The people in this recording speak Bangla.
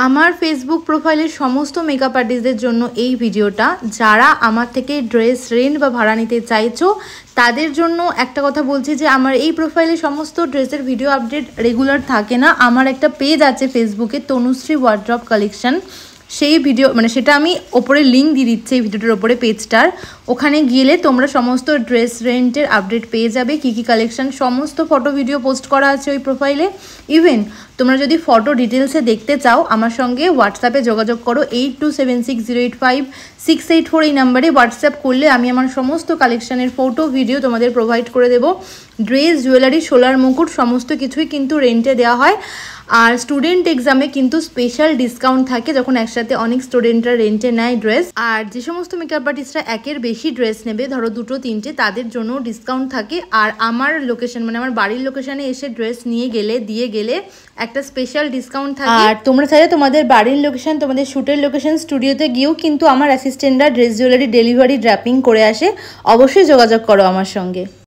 আমার ফেসবুক প্রোফাইলের সমস্ত মেকআপ আর্টিস্টদের জন্য এই ভিডিওটা। যারা আমার থেকে ড্রেস রেন্ট বা ভাড়া নিতে চাইছো তাদের জন্য একটা কথা বলছি যে আমার এই প্রোফাইলে সমস্ত ড্রেসের ভিডিও আপডেট রেগুলার থাকে না। আমার একটা পেজ আছে ফেসবুকে, তনুশ্রী ওয়ার্ড্রপ কালেকশন। সেই ভিডিও সেটা আমি ওপরে লিঙ্ক দিয়ে দিচ্ছি এই ভিডিওটার ওপরে পেজটার। ওখানে গেলে তোমরা সমস্ত ড্রেস রেন্টের আপডেট পেয়ে যাবে, কী কী কালেকশন, সমস্ত ফটো ভিডিও পোস্ট করা আছে ওই প্রোফাইলে। ইভেন তোমরা যদি ফটো ডিটেলসে দেখতে চাও আমার সঙ্গে হোয়াটসঅ্যাপে যোগাযোগ করো 8276085684 এই নাম্বারে হোয়াটসঅ্যাপ করলে আমি আমার সমস্ত কালেকশানের ফটো ভিডিও তোমাদের প্রোভাইড করে দেবো। ড্রেস, জুয়েলারি, সোলার মুকুট সমস্ত কিছুই কিন্তু রেন্টে দেওয়া হয়। আর স্টুডেন্ট এক্সামে কিন্তু স্পেশাল ডিসকাউন্ট থাকে যখন একসাথে অনেক স্টুডেন্টরা রেন্টে নেয় ড্রেস। আর যে সমস্ত মেকআপ আর্টিস্টরা একের বেশি ড্রেস নেবে, ধরো 2-3টে, তাদের জন্য ডিসকাউন্ট থাকে। আর আমার লোকেশন আমার বাড়ির লোকেশানে এসে ড্রেস নিয়ে গেলে দিয়ে গেলে একটা স্পেশাল ডিসকাউন্ট থাকে। আর তোমরা চাইলে তোমাদের বাড়ির লোকেশন, তোমাদের শ্যুটের লোকেশন, স্টুডিওতে গিয়েও কিন্তু আমার অ্যাসিস্ট্যান্টরা ড্রেস জুয়েলারি ডেলিভারি ড্র্যাপিং করে আসে। অবশ্যই যোগাযোগ করো আমার সঙ্গে।